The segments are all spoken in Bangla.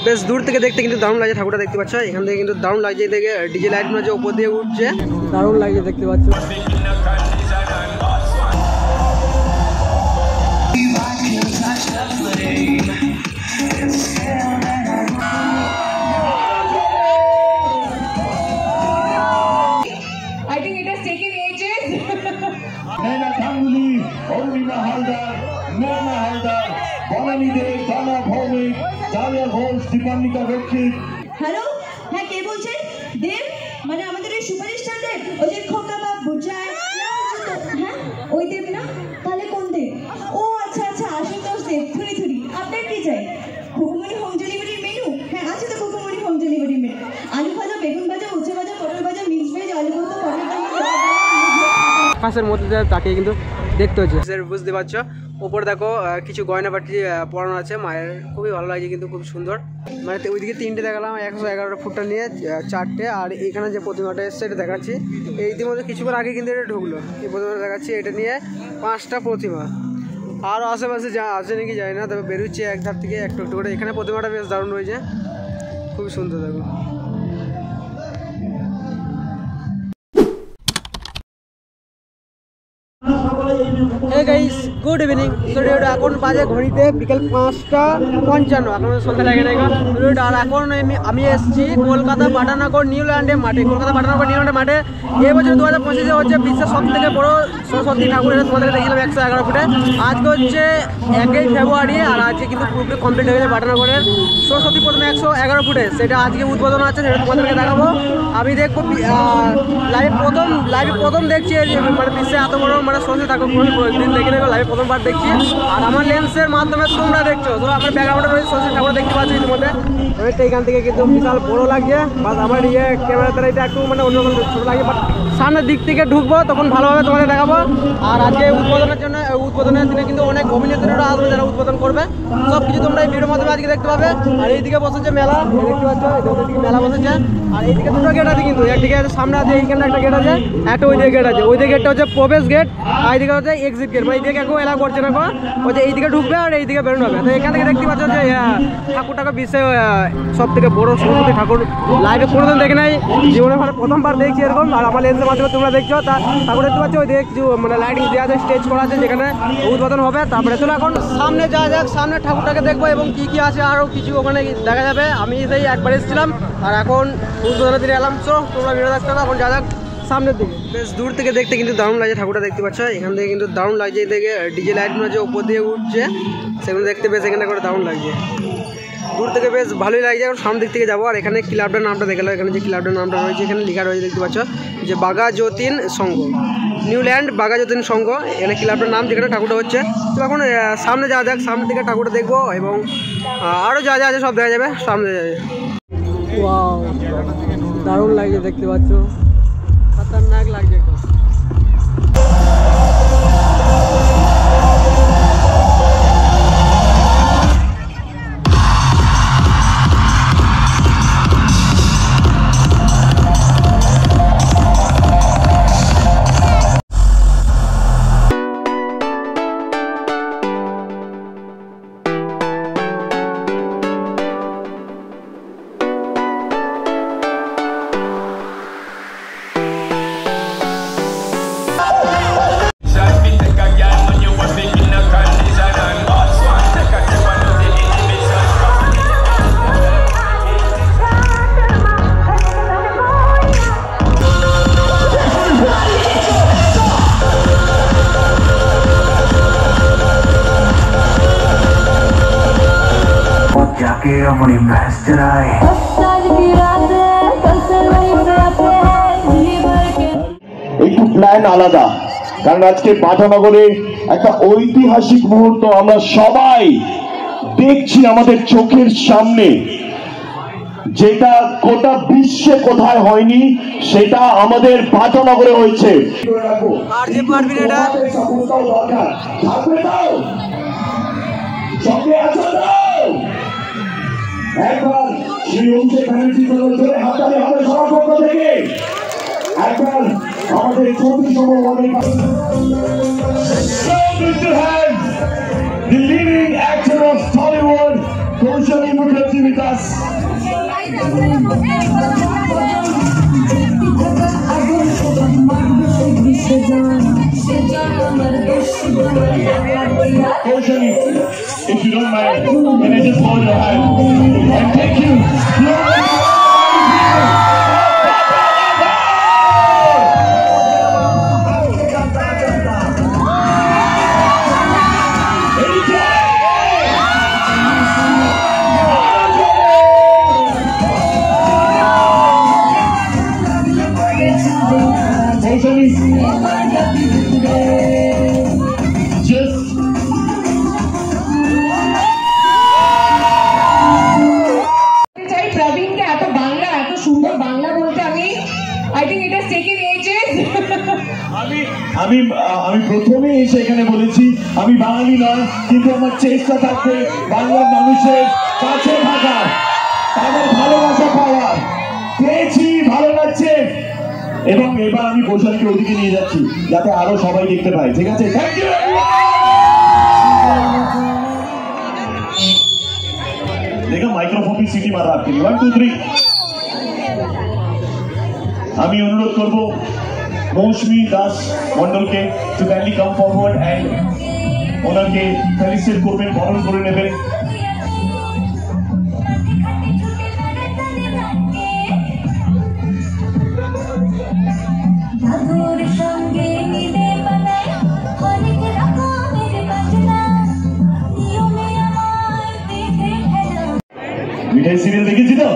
বেশ দূর থেকে দেখতে কিন্তু দারুণ লাগছে, ঠাকুরটা দেখতে পাচ্ছ এখান থেকে কিন্তু দারুণ লাগছে। দেখে ডিজে লাইটগুলো যে উপর দিয়ে উঠছে দারুণ লাগছে দেখতে পাচ্ছ। হ্যালো, হ্যাঁ কে বলছেন? দেব মানে আমাদের এই সুপারস্টার দেব, ওই যে খোকা বা বুঝায়, হ্যাঁ ওই দেব না? তাহলে কোন দেব? ও আচ্ছা আচ্ছা, আশুতোষ দেব। থুরি থুরি, আপনার কি চাই? খুকুমনি হোম ডেলিভারির মেনু? হ্যাঁ আছে তো খুকুমনি হোম ডেলিভারির মেনু। আলু ভাজা, বেগুন ভাজা, উচ্ছে ভাজা, পটল ভাজা, মিক্স ভেজ, আলু ভর্তা, পটল ভাজা। আকাশের মধ্যে তাকিয়ে কিন্তু দেখতে হচ্ছে, বুঝতে পারছো। ওপরে দেখো কিছু গয়নাপাটি পরানো আছে মায়ের, খুবই ভালো লাগছে কিন্তু খুব সুন্দর। মানে ওইদিকে 3টে দেখালাম, 111 ফুটটা নিয়ে 4টে, আর এইখানে যে প্রতিমাটা এসছে এটা দেখাচ্ছি। এই ইতিমধ্যে কিছুক্ষণ আগে কিন্তু এটা ঢুকলো, এই প্রতিমাটা দেখাচ্ছি। এটা নিয়ে 5টা প্রতিমা, আরও আশেপাশে যা আছে নাকি জানি না, তবে বেরোচ্ছে এক ধার থেকে একটু একটু করে। এখানে প্রতিমাটা বেশ দারুণ রয়েছে, খুবই সুন্দর দেখো। Hey guys, good evening. ভিডিওটা এখন বাজে ঘড়িতে বিকেল 5:55, এখন সন্ধ্যা লাগে না ভিডিওটা। আর এখন আমি এসেছি কলকাতা পাটানগর নিউল্যান্ডের মাঠে। কলকাতা পাটানগর নিউল্যান্ডের মাঠে এবছর 2025 হচ্ছে বিশ্বের সবথেকে বড় সরস্বতী ঠাকুরের, তোমাদের দেখছিলাম 111 ফুটে। আজকে হচ্ছে 1 ফেব্রুয়ারি, আর আজকে কিন্তু পুরোপুরি কমপ্লিট হয়ে গেছে পাটানগরের সরস্বতী প্রথমে 111 ফুটে। সেটা আজকে উদ্বোধন আছে, সেটা তোমাদেরকে দেখাবো। আমি দেখবো লাইভে প্রথম দেখছি মানে বিশ্বে এত বড় মানে সরস্বতী ঠাকুর দিন দেখে নেবো, লাইভে প্রথমবার দেখছি। আর আমার লেন্সের মাধ্যমে তোমরা দেখছো, তো আমার ব্যাকগ্রাউন্ডে রয়েছে সরস্বতী ঠাকুর দেখতে পাচ্ছি ইতিমধ্যে অনেকটা। এখান থেকে কিন্তু বিশাল বড় লাগছে, বাট আমার ক্যামেরা দ্বারা এটা একটু মানে অন্যরকম ছোটো লাগে। বাট সামনের দিক থেকে ঢুকবো তখন ভালোভাবে তোমাদের দেখাবো। আর আজকে উদ্বোধনের দিনে কিন্তু অনেক অভিনেত্রীরা আসবে যারা উদ্বোধন করবে, সব কিছু তোমরা এই ভিডিওর মাধ্যমে আজকে দেখতে পাবে। আর এইদিকে বসেছে মেলা, দেখতে পাচ্ছ এইদিকে মেলা বসেছে। আর এইদিকে দুটো গেট আছে কিন্তু, একদিকে আছে সামনে আছে, এইখানে একটা গেট আছে, একটা ওইদিকে গেট আছে। ওইদিকে গেটটা হচ্ছে প্রবেশ গেট, আর এইদিকে হচ্ছে এক্সিট গেট। মানে এইদিকে কেউ এলাও করছে না, হচ্ছে এইদিকে ঢুকবে আর এইদিকে বেরোনো হবে। তো এখান থেকে দেখতে পাচ্ছ যে ঠাকুরটাকে বিশ্বে সব থেকে বড় সরস্বতী ঠাকুর লাইভে কোনোদিন দেখে নাই, জীবনে মানে প্রথমবার দেখছি এরকম। আর আমার লেন্সের মাধ্যমে তোমরা দেখছো, তা ঠাকুর দেখতে পাচ্ছ ওইদিকে কিছু মানে লাইটিং দেওয়া আছে, স্টেজ করা আছে যেখানে উদ্বোধন হবে। তারপরে চলো এখন সামনে যাওয়া যাক, সামনে ঠাকুরটাকে দেখবো এবং কি কি আছে আরও কিছু ওখানে দেখা যাবে। আমি সেই একবার এসেছিলাম আর এখন উদ্বোধনের দিনে এলাম। চলো তোমরা ভিডিও দেখতে হবে, এখন যা যাক সামনের দিকে। বেশ দূর থেকে দেখতে কিন্তু দারুণ লাগছে, ঠাকুরটা দেখতে পাচ্ছ এখান থেকে কিন্তু দারুণ লাগছে। এই থেকে ডিজে লাইটগুলো যে উপর দিয়ে উঠছে সেগুলো দেখতে বেশ এখানে করে দারুণ লাগছে, দূর থেকে বেশ ভালোই লাগছে। এখন সামনের দিক থেকে যাবো। আর এখানে ক্লাবটার নামটা দেখালো, এখানে যে ক্লাবটার নামটা রয়েছে এখানে লেখা রয়েছে দেখতে পাচ্ছ যে বাঘাযতীন সংঘ, নিউল্যান্ড বাঘাযতীন সংঘ, এখানে ক্লাবটার নাম, যেখানে ঠাকুরটা হচ্ছে। তো এখন সামনে যাওয়া যাক, সামনের দিকে ঠাকুরটা দেখবো এবং আরও যা যা আছে সব দেখা যাবে সামনে যাবে। ওয়াও, দারুণ লাগছে দেখতে পাচ্ছ, খতরনাক লাগছে একদম। अपनी भैंस चराए একটু প্ল্যান আলাদা, কারণ আজকে পাটানগরে একটা ঐতিহাসিক মুহূর্ত আমরা সবাই দেখছি আমাদের চোখের সামনে, যেটা গোটা বিশ্বে কোথায় হয়নি সেটা আমাদের পাটানগরে হয়েছে। আর যে পারবি এটা একবার শ্রী অভিষেক ব্যানার্জি ধরে হাততালি হবে সবার পক্ষ থেকে। একবার আমাদের 34তম the leading actor of Tollywood, Kaushali Mukherjee with us. Kaushali, if you don't mind, can I just hold your hand and thank you. আমি প্রথমে এসে এখানে বলেছি আমি বাঙালি নয়, কিন্তু আমার চেষ্টা থাকবে বাংলার মানুষের কাছে থাকা, তাদের ভালোবাসা পাওয়ার। পেয়েছি, ভালো লাগছে, এবং এবার আমি কৌশলকে ওদিকে নিয়ে যাচ্ছি যাতে আরো সবাই দেখতে পায়। ঠিক আছে, থ্যাংক ইউ। देखो माइक्रोफोन की सीटी मारा आपके लिए 1 2 3। আমি অনুরোধ করব মৌসুমী দাস মন্ডলকে to kindly come forward and ওনাকে ফেলিসিটেট করবেন, বরণ করে নেবেন। মিঠাই সিরিয়াল দেখেছি তো,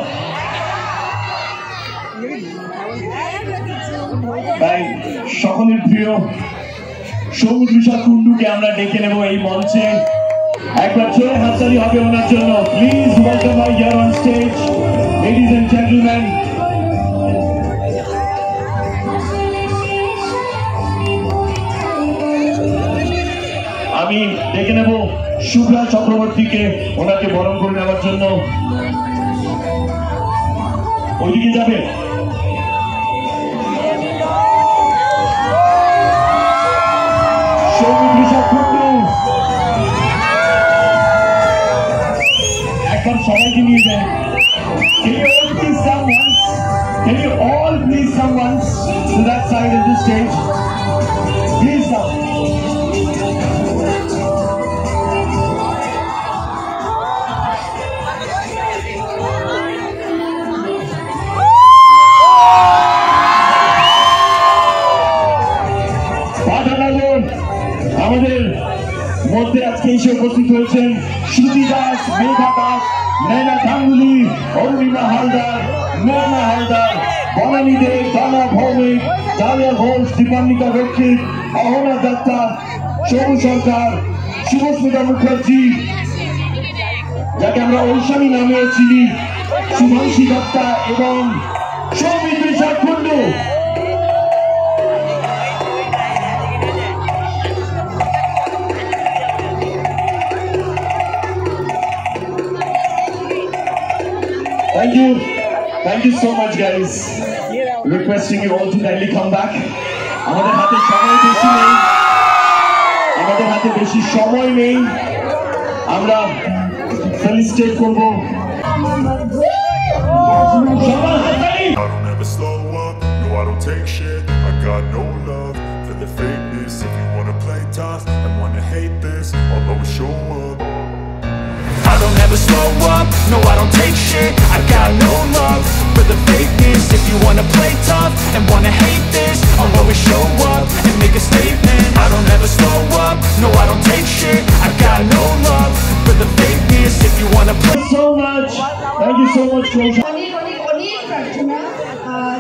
তাই সকলের প্রিয় সৌমিত্র কুন্ডুকে আমরা ডেকে নেব এই মঞ্চে। একবার জোরে হাততালি হবে ওনার জন্য। Please welcome I here on stage, ladies and gentleman. আমি ডেকে নেব শুভ্রা চক্রবর্তীকে, ওনাকে বরণ করে নেওয়ার জন্য। ওইদিকে যাবে একবার সবাইকে নিয়ে যায়। Can you all please come once? Can you all please come once to that side of the stage? Please come. আমাদের মধ্যে আজকে এসে উপস্থিত হয়েছেন শ্রুতি দাস, মেঘা দাস, নয়না গাঙ্গুলি, অরুণিমা হালদার, মেঘনা হালদার, বনানী দে, দানা ভৌমিক, ডালিয়া ঘোষ, দীপান্বিতা রক্ষিত, অহনা দত্তা, সবু সরকার, শুভস্মিতা মুখার্জি, যাকে আমরা ঐশানী নামেও চিনি, শুভাংশী দত্তা এবং Soumitra Kundu. Thank you so much guys. Requesting you all to kindly come back. আমাদের হাতে বেশি সময় নেই, আমরা ফেলিসিটেট করব। I don't ever slow up, no I don't take shit. I got no love for the fakeness. If you wanna play tough and wanna hate this, I'll always show up. I don't ever slow up, no I don't take shit. I got no love for the fakeness. If you wanna play tough and wanna hate this, I'll always show up and make a statement. I don't ever slow up, no I don't take shit. I got no love for the fakeness. If you wanna play so much, thank you so much অনেক অনেক অনেক প্রার্থনা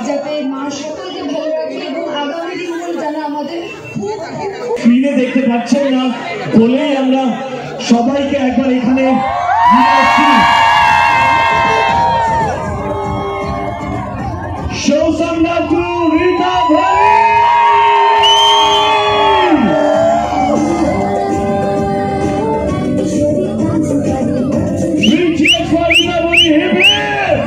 যাতে মা সকলকে ভালো রাখে এবং আগামী দিনগুলো যেন আমাদের ফিরে দেখতে পাচ্ছেন না বলেই আমরা সবাইকে একবার এখানে নিয়ে আসছি। Show some love to Rita Bhai. Three cheers for Rita Bhai. Hip hip.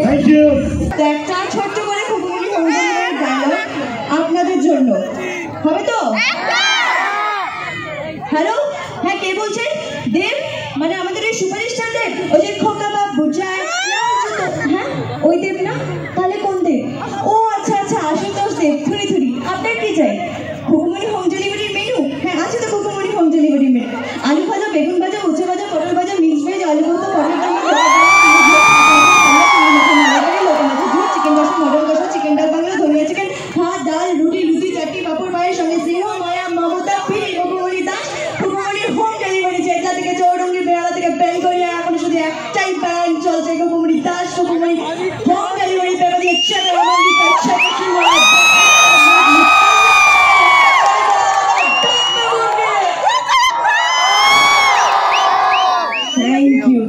Thank you. একটা ছোট্ট করে খুবই আপনাদের জন্য হবে তো। বলছেন? দেব মানে আমাদের এই সুপারস্টার দেব, ওই যে খোকা বাপ বুঝায়, হ্যাঁ ওই দেব না? তাহলে কোন দেব? ও আচ্ছা আচ্ছা, আশুতোষ দেব। থুরি থুরি, আপনার কি চাই? খুকুমনি হোম ডেলিভারির মেনু? হ্যাঁ আছে তো খুকুমনি হোম ডেলিভারি মেনু। আলু ভাজা, বেগুন ভাজা, উচ্ছে ভাজা, পটল ভাজা, মিক্স ভেজ, আলু ভর্তা, পটল চিকেন কষা, মটন কষা, চিকেন ডাল বাংলা, ধনিয়া চিকেন, ভাত ডাল, রুটি লুচি, চাটনি পাপড়, পায়ের সঙ্গে স্নেহ মায়া মমতা ফিরি খুকুমনি দাস। খুকুমনির হোম ডেলিভারি চেটলা থেকে চৌরঙ্গি, বেহালা থেকে বেলগড়িয়া, এখন শুধু একটাই ব্যান্ড চলছে, Khukumoni Das. Khukumoni home delivery paper দিয়ে ছেলে রোমান্টিক ছেলে কি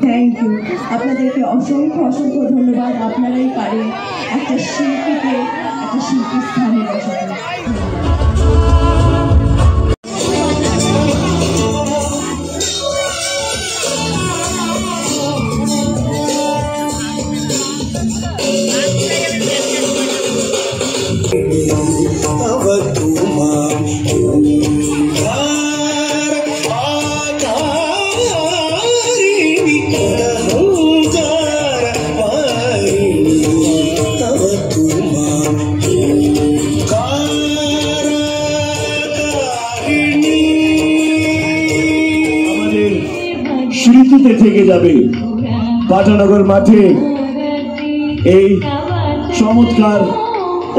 থ্যাংক ইউ। আপনাদেরকে অসংখ্য অসংখ্য ধন্যবাদ। আপনারাই পারেন একটা শিল্পীকে একটা শিল্পীর স্থানে বসাতে। স্মৃতিতে থেকে যাবে পাটানগর মাঠে এই চমৎকার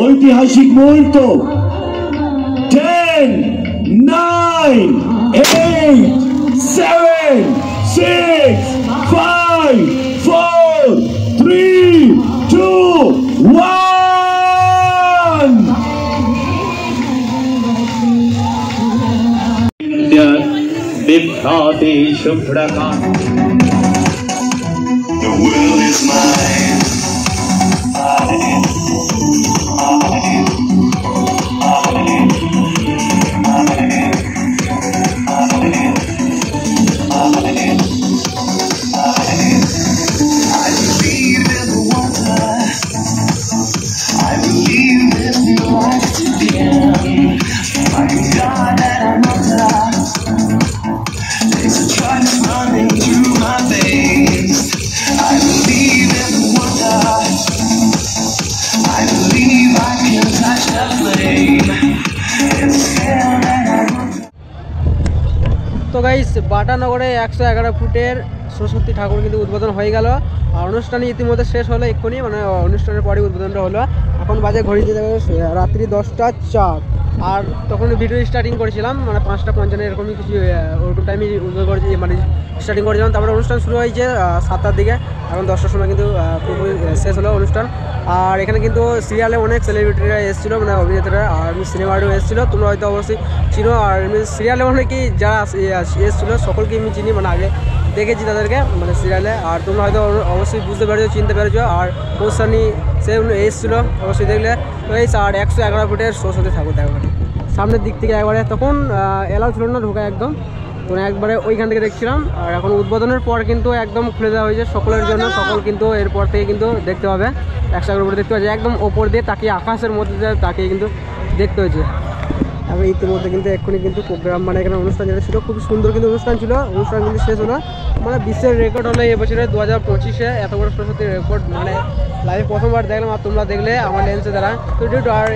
ঐতিহাসিক মুহূর্ত। 10, 9, 8, 7, 6, 5, 4, 3, 2, 1. बिभ्राते शुभ्रकान्त। The world is mine. তো গাইস, বাটানগরে 111 ফুটের সরস্বতী ঠাকুর কিন্তু উদ্বোধন হয়ে গেল। আর অনুষ্ঠান ইতিমধ্যে শেষ হলো এক্ষুনি, মানে অনুষ্ঠানের পরে উদ্বোধনটা হলো। এখন বাজে ঘড়িতে রাত্রি 10:04। আর তখন ভিডিও স্টার্টিং করেছিলাম মানে 5:55 এরকমই কিছু, ওরকম টাইমে উদ্বোধন করেছি মানে স্টার্টিং করেছিলাম। তারপরে অনুষ্ঠান শুরু হয়েছে 7টার দিকে, এখন 10টার সময় কিন্তু পুরোপুরি শেষ হলো অনুষ্ঠান। আর এখানে কিন্তু সিরিয়ালে অনেক সেলিব্রিটিরা এসেছিলো, মানে অভিনেতারা, আর এমনি সিনেমারও এসেছিলো, তোমরা হয়তো অবশ্যই চিনো। আর এমনি সিরিয়ালে অনেকেই যারা এসেছিলো সকলকে আমি চিনি, মানে আগে দেখেছি তাদেরকে মানে সিরিয়ালে। আর তোমরা হয়তো অবশ্যই বুঝতে পেরেছো, চিনতে পেরেছো। আর কৌশানি সে এসেছিলো অবশ্যই দেখলে। তো এই আর 111 ফুটের সরস্বতী ঠাকুর দেখো সামনের দিক থেকে একবারে, তখন এলাও ছিল না ঢোকা একদম, তো একবারে ওইখান থেকে দেখছিলাম। আর এখন উদ্বোধনের পর কিন্তু একদম খুলে দেওয়া হয়েছে সকলের জন্য, সকল কিন্তু এরপর থেকে কিন্তু দেখতে হবে 111 ফুটে দেখতে পাচ্ছে, একদম ওপর দিয়ে তাকিয়ে আকাশের মধ্যে তাকিয়ে কিন্তু দেখতে হয়েছে। তারপরে ইতিমধ্যে কিন্তু এক্ষুনি কিন্তু প্রোগ্রাম মানে এখানে অনুষ্ঠান যেটা ছিল খুব সুন্দর কিন্তু অনুষ্ঠান ছিল, অনুষ্ঠান কিন্তু শেষ হলো। মানে বিশ্বের রেকর্ড হলো এবছরে 2025-এ এত বড় সরস্বতী রেকর্ড, মানে লাইভে প্রথমবার দেখলাম। আর তোমরা দেখলে আমার লেন্সে দ্বারা। তো আর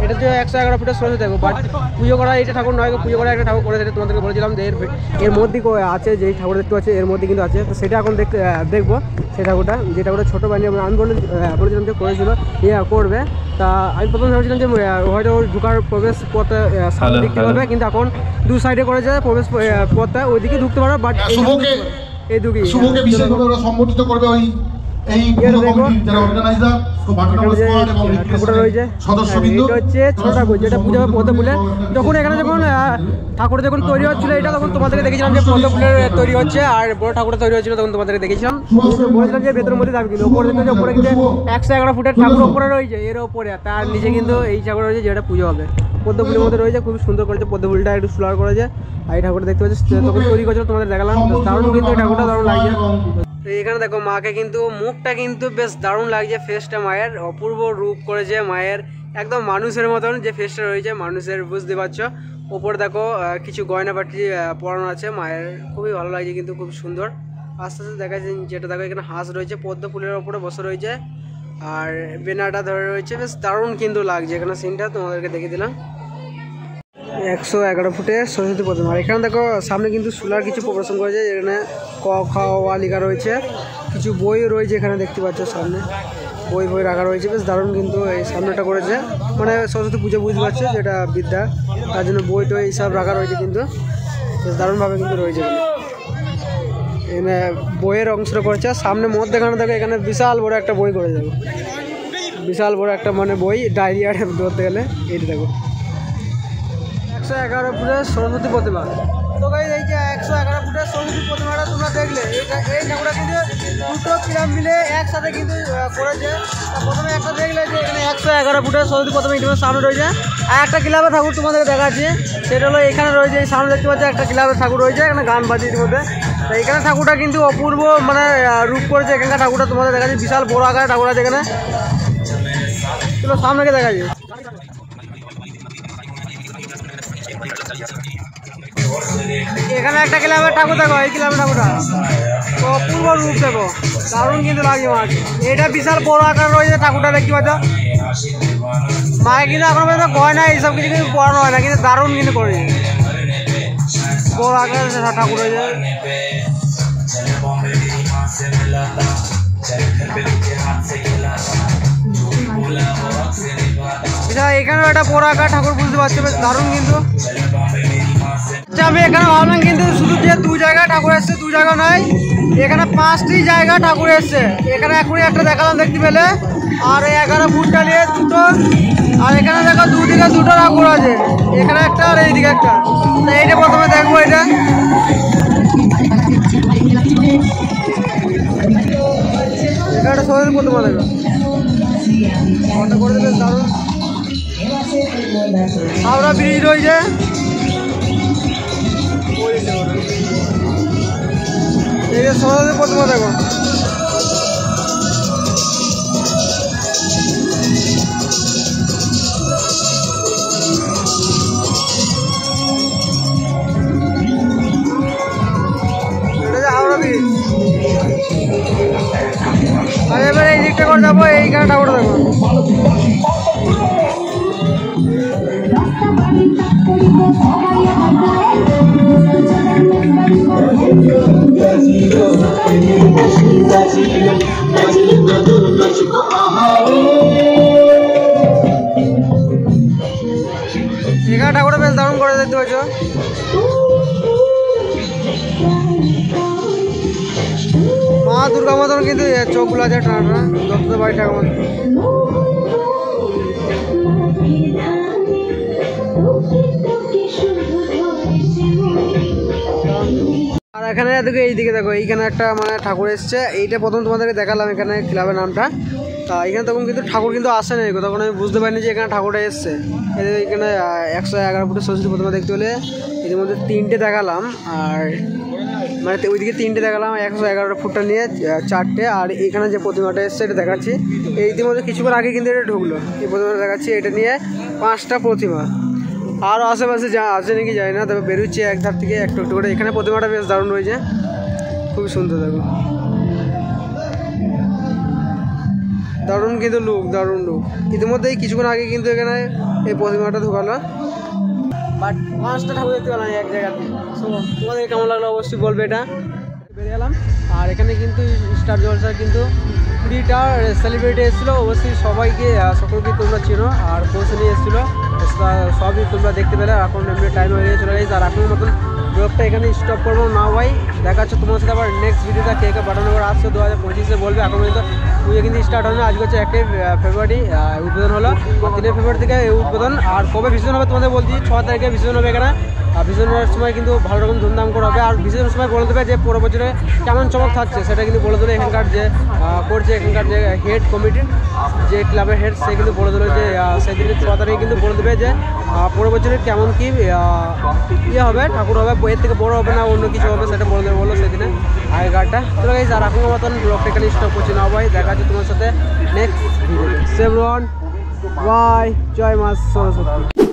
এটা যে 111 ফুটের সরস্বতী দেখো, বাট পুজো করা এটা ঠাকুর নয়, পুজো করা একটা ঠাকুর করে সেটা তোমাদেরকে বলেছিলাম যে এর মধ্যে আছে, যেই ঠাকুর দেখতে পাচ্ছে এর মধ্যে কিন্তু আছে। তো সেটা এখন দেখবো সেই ঠাকুরটা, যে ঠাকুরটা ছোটো বানিয়ে আমি বলেছিলাম যে করেছিল করবে। তা আমি প্রথমে ভেবেছিলাম যে হয়তো ঢুকার প্রবেশ পথে দেখতে পারবে, কিন্তু এখন দু সাইডে করেছে প্রবেশ পথটা, ওইদিকে ঢুকতে পারবে। বাট এই দুটি বিশেষভাবে ওরা সম্বোধিত করবে ওই এই যারা অর্গানাইজার সদস্যবৃন্দ। এটা হচ্ছে ছোট ঠাকুর যেটা পুজো পদ্ম ফুলে, যখন এখানে যখন ঠাকুর যখন তৈরি হচ্ছিল এটা, তখন তোমাদেরকে দেখেছিলাম যে পদ্ম ফুলের তৈরি হচ্ছে, আর বড় ঠাকুরটা তৈরি হচ্ছিল তখন তোমাদেরকে দেখেছিলাম। বলেছিলাম যে ভেতরের মধ্যে যাবে, কিন্তু ওপরে কিন্তু ওপরে কিন্তু 111 ফুটের ঠাকুর ওপরে রয়েছে, এর ওপরে তার নিচে কিন্তু এই ঠাকুর রয়েছে যেটা পুজো হবে। পদ্ম ফুলের মধ্যে রয়েছে, খুব সুন্দর করেছে, পদ্ম ফুলটা একটু সুলার করেছে। আর এই ঠাকুরটা দেখতে পাচ্ছি তখন তৈরি করছিল, তোমাদের দেখালাম, দারুণ কিন্তু এই ঠাকুরটা দারুণ লাগছে। এখানে দেখো মাকে কিন্তু মুখটা কিন্তু বেশ দারুণ লাগছে, ফেসটা মায়ের অপূর্ব রূপ করেছে মায়ের, একদম মানুষের মতন যে ফেসটা রয়েছে মানুষের, বুঝতে পারছো ওপরে দেখো কিছু গয়নাবাটি পরানো আছে মায়ের, খুবই ভালো লাগছে কিন্তু খুব সুন্দর। আস্তে আস্তে দেখা যায় যেটা দেখো এখানে হাঁস রয়েছে, পদ্ম ফুলের ওপরে বসে রয়েছে আর বেনাটা ধরে রয়েছে, বেশ দারুণ কিন্তু লাগছে এখানে সিনটা, তোমাদেরকে দেখিয়ে দিলাম। 111 ফুটের সরস্বতী প্রতিমা। আর এখানে দেখো সামনে কিন্তু সোলার কিছু প্রদর্শন করেছে, এখানে ক খ ওয়া লেখা রয়েছে, কিছু বই রয়েছে এখানে দেখতে পাচ্ছ, সামনে বই রাখা রয়েছে, বেশ দারুণ কিন্তু এই সামনেটা করেছে, মানে সরস্বতী পুজো বুঝতে পারছে যেটা বিদ্যা, তার জন্য বই টই এইসব রাখা রয়েছে, কিন্তু বেশ দারুণভাবে কিন্তু রয়েছে এখানে বইয়ের অংশটা করেছে। সামনে মধ্যে এখানে দেখো এখানে বিশাল বড় একটা বই করে যাবে, বিশাল বড় একটা মানে বই ডায়রিয়া ধরতে গেলে। এইটা দেখো 111 ফুটের সরস্বতী প্রতিমা। তো গাইস এই যে 111 ফুটের সরস্বতী প্রতিমাটা তোমরা দেখলে, এই ঠাকুরটা কিন্তু দুটো ক্লাব মিলে একসাথে কিন্তু করেছে। প্রথমে একটা দেখলে যে এখানে 111 ফুটের সরস্বতী প্রতিমা ইতিমধ্যে সামনে রয়েছে, আর একটা ক্লাবের ঠাকুর তোমাদেরকে দেখাচ্ছি, সেটা হলো এখানে রয়েছে, এই সামনে দেখতে পাচ্ছি একটা ক্লাবের ঠাকুর রয়েছে, এখানে গান বাজে ইতিমধ্যে। তো এখানে ঠাকুরটা কিন্তু অপূর্ব মানে রূপ করেছে, এখানকার ঠাকুরটা তোমাদের দেখাচ্ছি, বিশাল বড় আকারের ঠাকুর আছে এখানে, চলো সামনেকে দেখাচ্ছি। এখানে একটা ক্লাবের ঠাকুর দেখো, এই ক্লাবের ঠাকুরটা অপূর্ব রূপ দেখো, দারুণ কিন্তু লাগছে মাছ। এটা বিশাল বড় আকার রয়েছে ঠাকুরটা দেখতে পাচ্ছ, মায়ের কিন্তু এখন পর্যন্ত গয়না এইসব কিছু কিন্তু পড়ানো হয় না, কিন্তু দারুণ কিন্তু করে বড় আকারের ঠাকুর রয়েছে। এখানেও একটা বড় আকার ঠাকুর বুঝতে পারছো, বেশ দারুণ কিন্তু। আমি এখানে ভাবলাম কিন্তু শুধু যে 2 জায়গায় ঠাকুর এসছে, 2 জায়গা নয়, এখানে 5টি জায়গা ঠাকুর এসছে। এখানে এখনই একটা দেখালাম দেখতে পেলে, আর 11 ফুটটা নিয়ে 2টো, আর এখানে দেখো দুদিকে 2টো ঠাকুর আছে, এখানে একটা আর এইদিকে একটা। তো এইটা প্রথমে দেখবো, এটা এখানে সরস্বতী প্রতিমা দেখো, করে দেবে দারুণ। হাওড়া ব্রিজ রয়েছে, এই যে সরস্বতী প্রতিমা দেখো, এটা যে হাওড়া ব্রিজ। আর এবারে এই দিকটা করে যাবো, এইখানে ঠাকুরটা দেখো, এখানে ঠাকুরটা বেশ দারুণ করে দেখতে পাচ্ছ। মা দুর্গা মতন কিন্তু চোখগুলো আছে টানা, দত্ত বাড়ি ঠাকুর। আর এখানে দেখো এইদিকে দেখো, এইখানে একটা মানে ঠাকুর এসছে, এইটা প্রথম তোমাদেরকে দেখালাম এখানে ক্লাবের নামটা। তা এখানে তখন কিন্তু ঠাকুর কিন্তু আসে না, তখন আমি বুঝতে পারিনি যে এখানে ঠাকুরটা এসছে। এখানে 111 ফুটের সরস্বতী প্রতিমা দেখতে হলে এর মধ্যে 3টে দেখালাম, আর মানে ওইদিকে 3টে দেখালাম, 111 ফুটটা নিয়ে 4টে, আর এখানে যে প্রতিমাটা এসছে এটা দেখাচ্ছি। এই ইতিমধ্যে কিছুক্ষণ আগে কিন্তু এটা ঢুকলো, এই প্রতিমাটা দেখাচ্ছি, এটা নিয়ে 5টা প্রতিমা। আরও আশেপাশে যা আছে নাকি জানি না, তবে বেরোচ্ছে এক ধার থেকে একটু একটু করে। এখানে প্রতিমাটা বেশ দারুণ রয়েছে, খুবই সুন্দর দেখো, দারুণ কিন্তু লুক, দারুণ লুক। ইতিমধ্যেই কিছুক্ষণ আগে কিন্তু এখানে এই প্রতিমাটা ঢুকালো, বাট 5টা ঠাকুর দেখতে পেলাম এক জায়গাতে। সো তোমাদের কেমন লাগলো অবশ্যই বলবে। এটা বেরিয়ে গেলাম, আর এখানে কিন্তু স্টার জলসার কিন্তু 20টা সেলিব্রিটি এসেছিলো, অবশ্যই সবাইকে সকলকে তোমরা চেনো, আর পৌঁছে নিয়ে এসেছিলো, সবই তোমরা দেখতে পেলে। এখন এমনি টাইম হয়ে চলে গেছে, আর এখনের মতন ব্লগটা এখানে স্টপ করবো না ভাই, দেখা যাচ্ছে তোমার সাথে আবার নেক্সট ভিডিওটা কে কে পাঠানো করে আসছে 2025-এ বলবে। এখন পর্যন্ত পুজো কিন্তু স্টার্ট হয় না, আজকে হচ্ছে 1 ফেব্রুয়ারি উদ্বোধন হলো, আর 3 ফেব্রুয়ারি থেকে এই উদ্বোধন। আর কবে বিসর্জন হবে তোমাদের বলছি, 6 তারিখে বিসর্জন হবে এখানে। আর বিসর্জনের সময় কিন্তু ভালো রকম ধুমধাম করে হবে, আর বিসর্জনের সময় বলে দেবে যে পরের বছরে কেমন চমক থাকছে, সেটা কিন্তু বলে দেবে এখানকার যে করছে, এখানকার যে হেড কমিটির যে ক্লাবের হেড, সে কিন্তু বলে দেবে যে সেদিনে 6 তারিখে কিন্তু বলে দেবে যে পরের বছরে কেমন কি ইয়ে হবে, ঠাকুর হবে, এর থেকে বড় হবে না অন্য কিছু হবে, সেটা বলে দেবে বলো সেদিনে আগেকারটা। চলো গাইস, আর এখন মতন ব্লগটা এখানে স্টপ করছি না ভাই, দেখা যাচ্ছে তোমার সাথে নেক্সট ভিডিওতে। সেভরন বাই, জয় মা সরস্বতী।